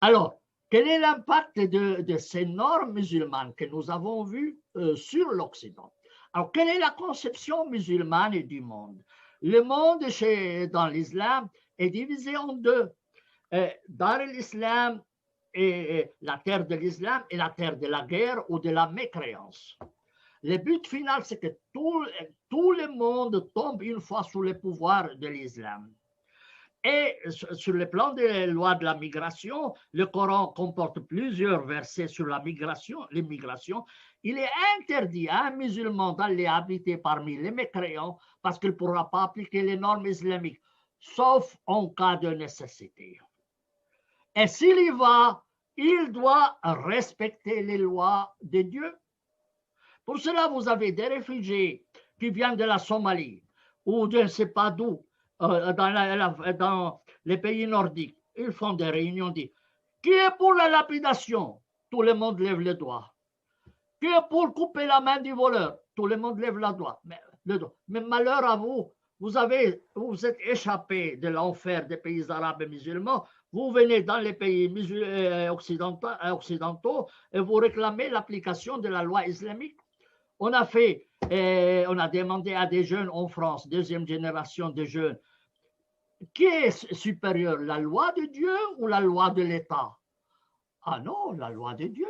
Alors, quel est l'impact de ces normes musulmanes que nous avons vues sur l'Occident? Alors, quelle est la conception musulmane du monde? Le monde dans l'islam est divisé en deux. Dar l'islam et la terre de l'islam et la terre de la guerre ou de la mécréance. Le but final, c'est que tout le monde tombe une fois sous le pouvoir de l'islam. Et sur le plan des lois de la migration, le Coran comporte plusieurs versets sur la migration, l'immigration. Il est interdit à un musulman d'aller habiter parmi les mécréants parce qu'il ne pourra pas appliquer les normes islamiques, sauf en cas de nécessité. Et s'il y va, il doit respecter les lois de Dieu. Pour cela, vous avez des réfugiés qui viennent de la Somalie ou je ne sais pas d'où, dans les pays nordiques. Ils font des réunions, disent qui est pour la lapidation? Tout le monde lève le doigt. Qui est pour couper la main du voleur? Tout le monde lève le doigt. Mais malheur à vous, vous êtes échappé de l'enfer des pays arabes et musulmans. Vous venez dans les pays occidentaux et vous réclamez l'application de la loi islamique. On a demandé à des jeunes en France, deuxième génération de jeunes, qui est supérieur, la loi de Dieu ou la loi de l'État? Ah non, la loi de Dieu.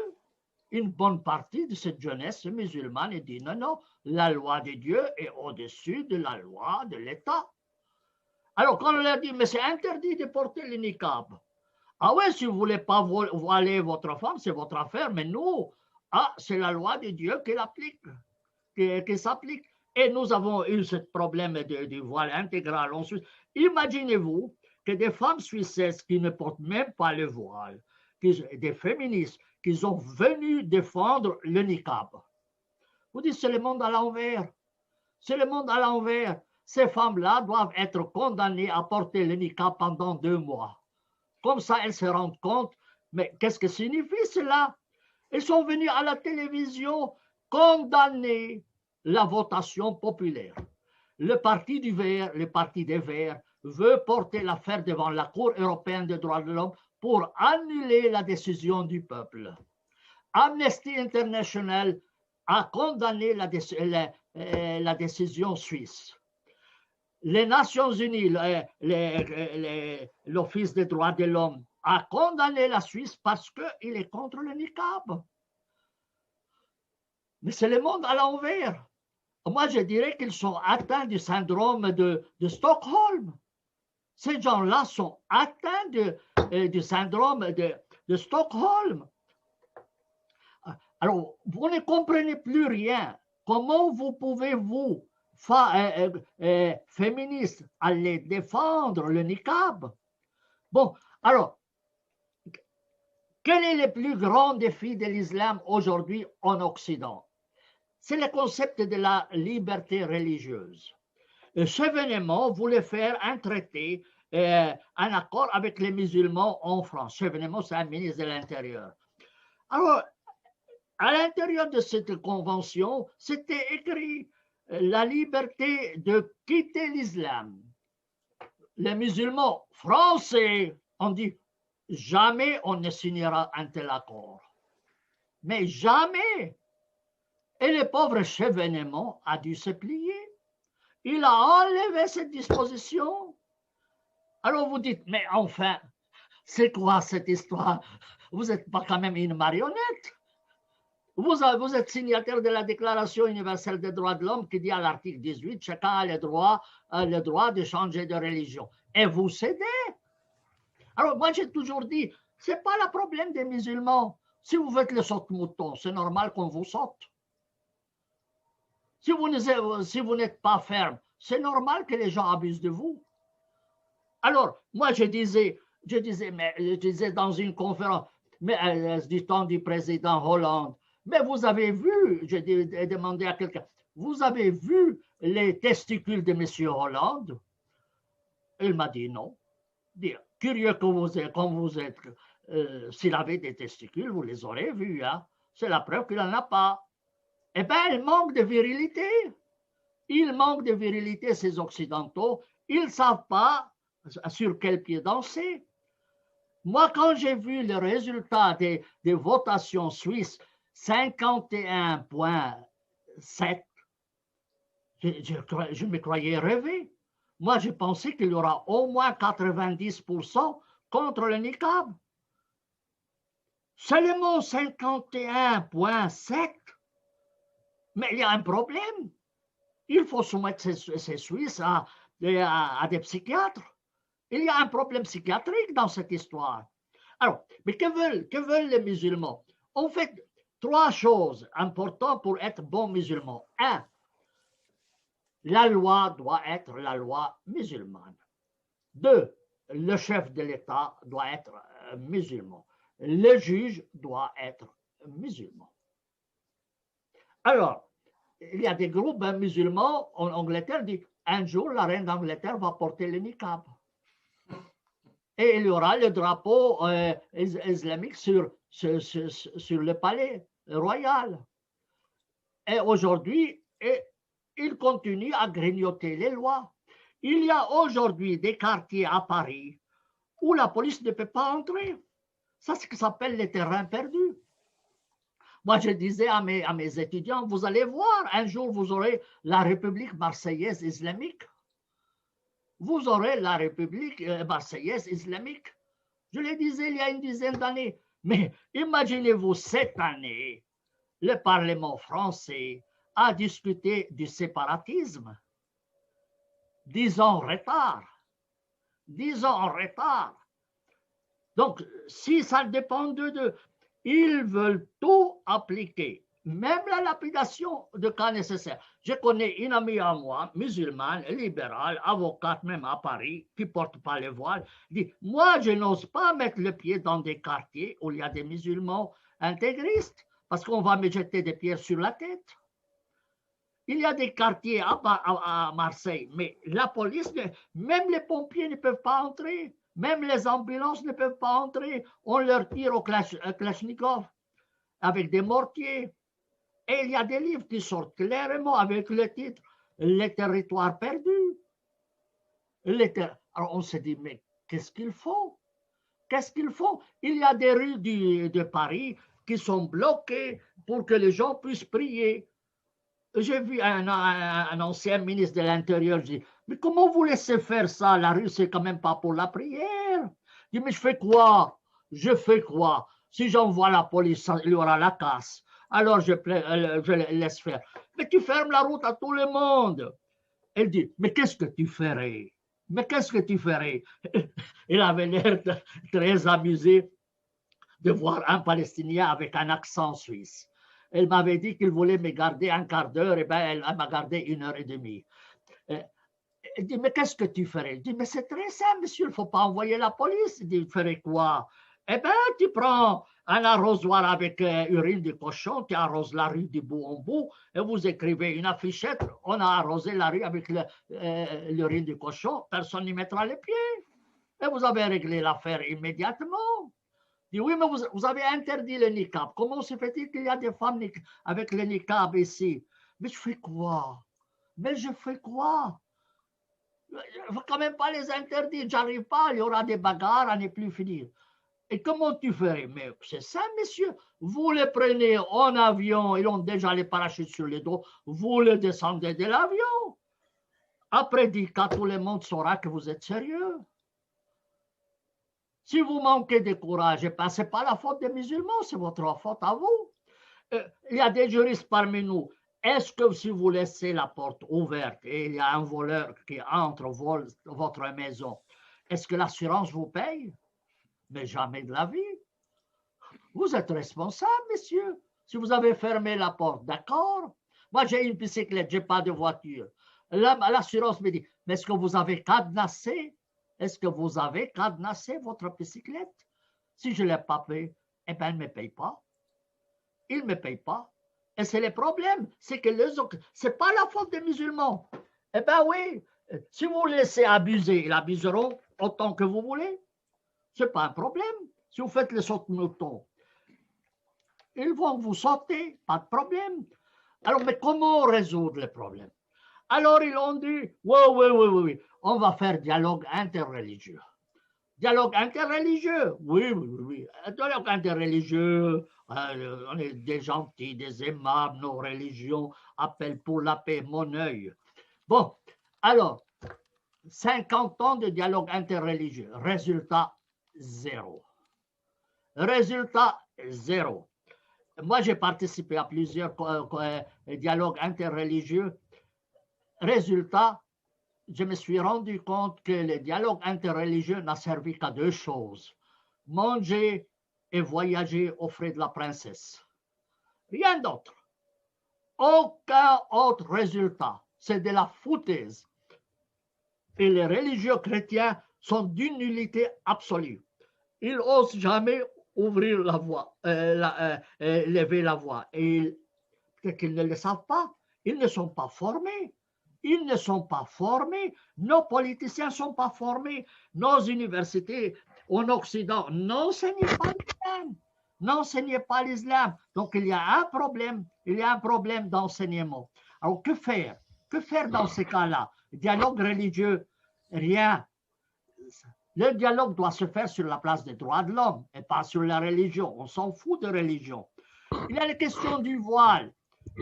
Une bonne partie de cette jeunesse musulmane dit non, non, la loi de Dieu est au-dessus de la loi de l'État. Alors quand on leur dit, mais c'est interdit de porter le niqab. Ah ouais, si vous ne voulez pas voiler votre femme, c'est votre affaire, mais nous, c'est la loi de Dieu qui l'applique. Qui s'applique. Et nous avons eu ce problème du voile intégral en Suisse. Imaginez-vous que des femmes suissaises qui ne portent même pas le voile, des féministes, qui sont venues défendre le niqab. Vous dites, c'est le monde à l'envers. C'est le monde à l'envers. Ces femmes-là doivent être condamnées à porter le niqab pendant 2 mois. Comme ça, elles se rendent compte, mais qu'est-ce que signifie cela? Elles sont venues à la télévision condamner la votation populaire. Le parti des Verts, veut porter l'affaire devant la Cour européenne des droits de l'homme pour annuler la décision du peuple. Amnesty International a condamné la décision suisse. Les Nations Unies, l'Office des droits de l'homme, a condamné la Suisse parce qu'il est contre le niqab. Mais c'est le monde à l'envers. Moi, je dirais qu'ils sont atteints du syndrome de Stockholm. Ces gens-là sont atteints du syndrome de Stockholm. Alors, vous ne comprenez plus rien. Comment vous pouvez, vous, féministes, aller défendre le niqab? Bon, alors, quel est le plus grand défi de l'islam aujourd'hui en Occident? C'est le concept de la liberté religieuse. Chevènement voulait faire un traité, un accord avec les musulmans en France. Chevènement, c'est un ministre de l'Intérieur. Alors, à l'intérieur de cette convention, c'était écrit la liberté de quitter l'islam. Les musulmans français ont dit jamais on ne signera un tel accord. Mais jamais. Et le pauvre Chevènement a dû se plier. Il a enlevé cette disposition. Alors vous dites, mais enfin, c'est quoi cette histoire? Vous n'êtes pas quand même une marionnette. Vous êtes signataire de la Déclaration universelle des droits de l'homme qui dit à l'article 18, chacun a le droit de changer de religion. Et vous cédez. Alors moi j'ai toujours dit, ce n'est pas le problème des musulmans. Si vous faites le saute-mouton, c'est normal qu'on vous saute. Si vous n'êtes pas ferme, c'est normal que les gens abusent de vous. Alors, moi, je disais dans une conférence, mais du temps du président Hollande, mais vous avez vu, j'ai demandé à quelqu'un, vous avez vu les testicules de M. Hollande? Il m'a dit non. Dire, curieux que vous êtes, quand vous êtes, s'il avait des testicules, vous les aurez vus. Hein? C'est la preuve qu'il n'en a pas. Eh bien, il manque de virilité. Il manque de virilité, ces Occidentaux. Ils ne savent pas sur quel pied danser. Moi, quand j'ai vu le résultat des votations suisses, 51,7, je me croyais rêver. Moi, je pensais qu'il y aura au moins 90% contre le niqab. Seulement 51,7. Mais il y a un problème. Il faut soumettre ces Suisses à des psychiatres. Il y a un problème psychiatrique dans cette histoire. Alors, mais que veulent les musulmans? En fait, trois choses importantes pour être bon musulman. Un, la loi doit être la loi musulmane. Deux, le chef de l'État doit être musulman. Le juge doit être musulman. Alors, il y a des groupes musulmans en Angleterre qui disent un jour la reine d'Angleterre va porter le niqab. Et il y aura le drapeau islamique sur le palais royal. Et aujourd'hui, il continue à grignoter les lois. Il y a aujourd'hui des quartiers à Paris où la police ne peut pas entrer. Ça, c'est ce qui s'appelle les terrains perdus. Moi, je disais à mes étudiants, vous allez voir, un jour, vous aurez la République marseillaise islamique. Vous aurez la République marseillaise islamique. Je le disais il y a une dizaine d'années. Mais imaginez-vous, cette année, le Parlement français a discuté du séparatisme. 10 ans en retard. 10 ans en retard. Donc, si ça dépend d'eux, ils veulent tout appliquer, même la lapidation de cas nécessaires. Je connais une amie à moi, musulmane, libérale, avocate même à Paris, qui ne porte pas le voile, dit, moi, je n'ose pas mettre le pied dans des quartiers où il y a des musulmans intégristes, parce qu'on va me jeter des pierres sur la tête. Il y a des quartiers à Marseille, mais la police, même les pompiers ne peuvent pas entrer. Même les ambulances ne peuvent pas entrer. On leur tire au Kalachnikov avec des mortiers. Et il y a des livres qui sortent clairement avec le titre « Les territoires perdus ». Alors on se dit, mais qu'est-ce qu'ils font? Qu'est-ce qu'ils font? Il y a des rues de Paris qui sont bloquées pour que les gens puissent prier. J'ai vu un ancien ministre de l'Intérieur, je dis, mais comment vous laissez faire ça? La rue, c'est quand même pas pour la prière. Je dis, mais je fais quoi? Je fais quoi? Si j'envoie la police, il y aura la casse. Alors je laisse faire. Mais tu fermes la route à tout le monde. Elle dit, mais qu'est-ce que tu ferais? Mais qu'est-ce que tu ferais? Il avait l'air très amusé de voir un Palestinien avec un accent suisse. Elle m'avait dit qu'il voulait me garder un quart d'heure, et bien elle m'a gardé 1h30. Elle dit, mais qu'est-ce que tu ferais? Je dis, mais c'est très simple, monsieur, il ne faut pas envoyer la police. Il dit, tu ferais quoi? Eh bien, tu prends un arrosoir avec urine de cochon, tu arroses la rue du bout en bout, et vous écrivez une affichette, on a arrosé la rue avec l'urine de cochon, personne n'y mettra les pieds. Et vous avez réglé l'affaire immédiatement. Dit, oui, mais vous avez interdit le niqab. Comment se fait-il qu'il y a des femmes avec le niqab ici? Mais je fais quoi? Mais je fais quoi? Je ne veux quand même pas les interdire. J'arrive pas, il y aura des bagarres à ne plus finir. Et comment tu ferais? Mais c'est ça, messieurs. Vous les prenez en avion, ils ont déjà les parachutes sur les dos, vous les descendez de l'avion. Après 10 cas, tout le monde saura que vous êtes sérieux. Si vous manquez de courage, ce n'est pas la faute des musulmans, c'est votre faute à vous. Il y a des juristes parmi nous. Est-ce que si vous laissez la porte ouverte et il y a un voleur qui entre, vole votre maison, est-ce que l'assurance vous paye? Mais jamais de la vie. Vous êtes responsable, messieurs. Si vous avez fermé la porte, d'accord. Moi, j'ai une bicyclette, je n'ai pas de voiture. L'assurance me dit, mais est-ce que vous avez cadenassé? Est-ce que vous avez cadenassé votre bicyclette? Si je ne l'ai pas payé, eh bien, il ne me paye pas. Il ne me paye pas. Et c'est le problème. C'est que ce n'est pas la faute des musulmans. Eh bien, oui, si vous laissez abuser, ils abuseront autant que vous voulez. Ce n'est pas un problème. Si vous faites les sautes-moutons, ils vont vous sauter, pas de problème. Alors, mais comment résoudre le problème? Alors, ils ont dit, oui, on va faire dialogue interreligieux. Dialogue interreligieux, oui, oui, oui. Dialogue interreligieux, on est des gentils, des aimables, nos religions appellent pour la paix, mon œil. Bon, alors, 50 ans de dialogue interreligieux, résultat zéro. Résultat zéro. Moi, j'ai participé à plusieurs dialogues interreligieux. Résultat, je me suis rendu compte que le dialogue interreligieux n'a servi qu'à deux choses: manger et voyager aux frais de la princesse. Rien d'autre. Aucun autre résultat. C'est de la foutaise. Et les religieux chrétiens sont d'une nullité absolue. Ils n'osent jamais ouvrir la voie, lever la voix. Et peut-être qu'ils ne le savent pas. Ils ne sont pas formés. Ils ne sont pas formés. Nos politiciens ne sont pas formés. Nos universités en Occident n'enseignent pas l'islam. N'enseignent pas l'islam. Donc, il y a un problème. Il y a un problème d'enseignement. Alors, que faire? Que faire dans ces cas-là? Dialogue religieux, rien. Le dialogue doit se faire sur la place des droits de l'homme et pas sur la religion. On s'en fout de religion. Il y a les questions du voile.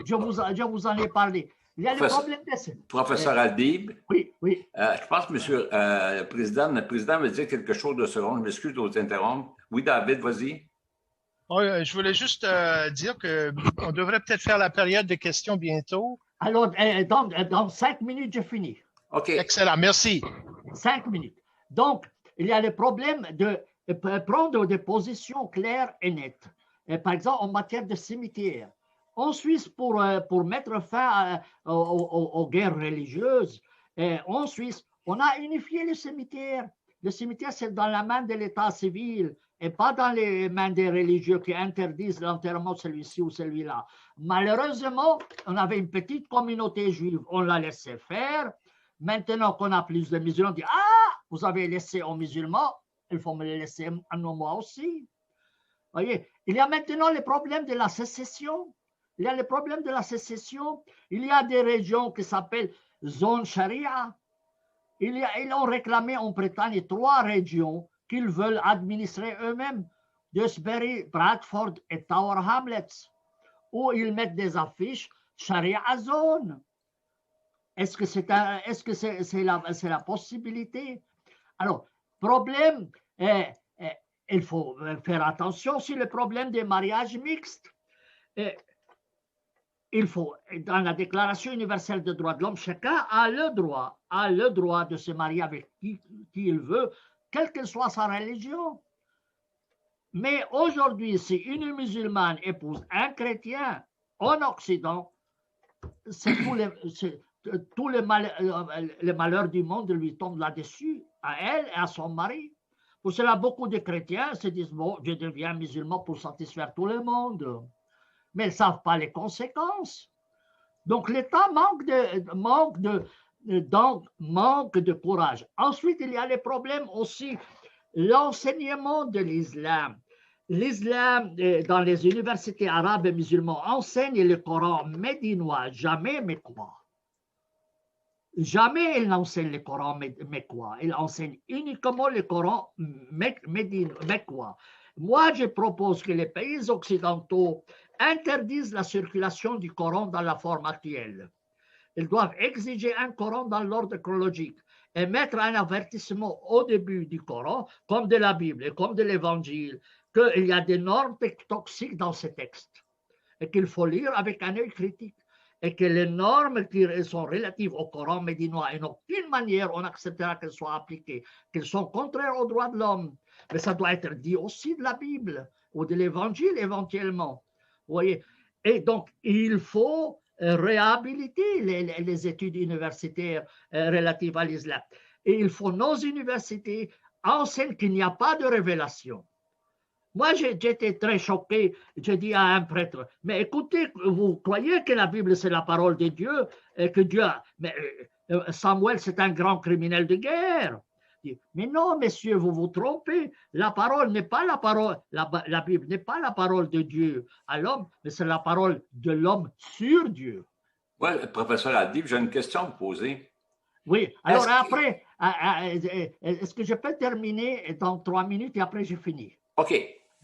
Je vous en ai parlé. Il y a les problèmes de... Professeur Adib. Oui, oui. Je pense que monsieur le président veut dire quelque chose de second. Je m'excuse de vous interrompre. Oui, David, vas-y. Oui, je voulais juste dire qu'on devrait peut-être faire la période de questions bientôt. Alors, dans 5 minutes, je finis. OK. Excellent, merci. 5 minutes. Donc, il y a le problème de prendre des positions claires et nettes. Par exemple, en matière de cimetière. En Suisse, pour mettre fin aux guerres religieuses, en Suisse, on a unifié les cimetières. Le cimetière, c'est dans la main de l'État civil et pas dans les mains des religieux qui interdisent l'enterrement de celui-ci ou celui-là. Malheureusement, on avait une petite communauté juive, on l'a laissé faire. Maintenant qu'on a plus de musulmans, on dit « Ah, vous avez laissé aux musulmans, il faut me les laisser à nous, moi aussi. » Voyez, il y a maintenant le problème de la sécession. Il y a le problème de la sécession. Il y a des régions qui s'appellent zone charia. Ils ont réclamé en Bretagne 3 régions qu'ils veulent administrer eux-mêmes, Dewsbury, Bradford et Tower Hamlets, où ils mettent des affiches charia zone. Est-ce que c'est la possibilité? Alors, problème, il faut faire attention sur le problème des mariages mixtes. Il faut, dans la Déclaration universelle des droits de l'homme, chacun a le droit de se marier avec qui il veut, quelle que soit sa religion. Mais aujourd'hui, si une musulmane épouse un chrétien en Occident, c'est tous les malheurs du monde lui tombent là-dessus, à elle et à son mari. Pour cela, beaucoup de chrétiens se disent, bon, je deviens musulman pour satisfaire tout le monde. Mais ils ne savent pas les conséquences. Donc, l'État manque de courage. Ensuite, il y a les problèmes aussi, l'enseignement de l'islam. L'islam, dans les universités arabes et musulmanes, enseigne le Coran médinois, jamais mécois. Jamais il n'enseigne le Coran mécois. Il enseigne uniquement le Coran mécois. Moi, je propose que les pays occidentaux interdisent la circulation du Coran dans la forme actuelle. Ils doivent exiger un Coran dans l'ordre chronologique et mettre un avertissement au début du Coran, comme de la Bible et comme de l'Évangile, qu'il y a des normes toxiques dans ces textes et qu'il faut lire avec un œil critique et que les normes qui sont relatives au Coran médinois, en aucune manière on acceptera qu'elles soient appliquées, qu'elles sont contraires aux droits de l'homme. Mais ça doit être dit aussi de la Bible ou de l'Évangile éventuellement. Vous voyez? Et donc, il faut réhabiliter les études universitaires relatives à l'islam. Et il faut nos universités enseignent qu'il n'y a pas de révélation. Moi, j'étais très choqué. J'ai dit à un prêtre, mais écoutez, vous croyez que la Bible, c'est la parole de Dieu et que Dieu... Mais Samuel, c'est un grand criminel de guerre. Mais non, messieurs, vous vous trompez. La parole n'est pas la parole, la Bible n'est pas la parole de Dieu à l'homme, mais c'est la parole de l'homme sur Dieu. Oui, professeur Adib, j'ai une question à vous poser. Oui, alors Est-ce que je peux terminer dans 3 minutes et après j'ai fini? OK.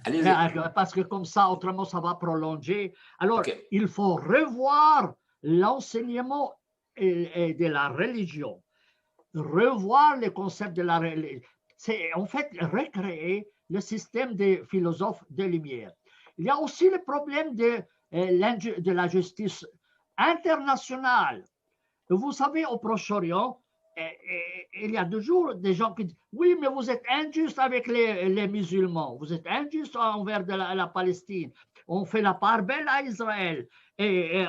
Allez-y. Parce que comme ça, autrement, ça va prolonger. Alors, OK. il faut revoir l'enseignement de la religion, revoir les concepts de la religion. C'est en fait recréer le système des philosophes des Lumières. Il y a aussi le problème de la justice internationale. Vous savez, au Proche-Orient, il y a toujours des gens qui disent oui, mais vous êtes injuste avec les musulmans, vous êtes injuste envers la Palestine, on fait la part belle à Israël. Et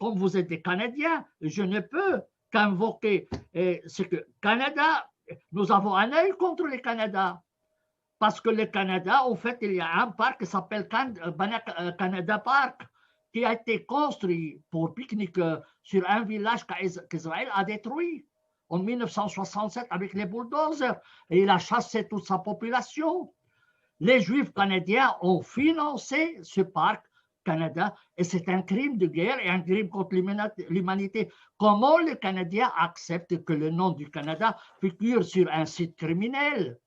comme vous êtes des Canadiens, je ne peux qu'invoquer ce que Canada, nous avons un œil contre le Canada. Parce que le Canada, en fait, il y a un parc qui s'appelle Canada Park, qui a été construit pour pique-nique sur un village qu'Israël a détruit en 1967 avec les bulldozers, et il a chassé toute sa population. Les Juifs canadiens ont financé ce parc Canada, et c'est un crime de guerre et un crime contre l'humanité. Comment les Canadiens acceptent que le nom du Canada figure sur un site criminel,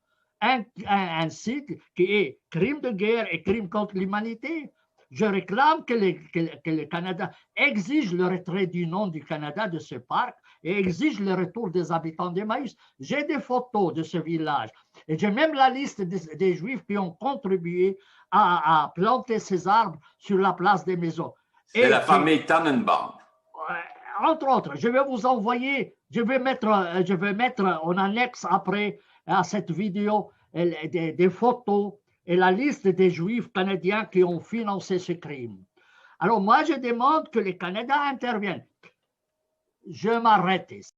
un site qui est crime de guerre et crime contre l'humanité? Je réclame que le Canada exige le retrait du nom du Canada de ce parc et exige le retour des habitants d'Emmaüs. J'ai des photos de ce village et j'ai même la liste des Juifs qui ont contribué à planter ces arbres sur la place des maisons. C'est la famille Tannenbaum. Entre autres, je vais vous envoyer, je vais mettre en annexe après à cette vidéo des photos et la liste des Juifs canadiens qui ont financé ce crime. Alors moi, je demande que le Canada intervienne. Je m'arrête ici.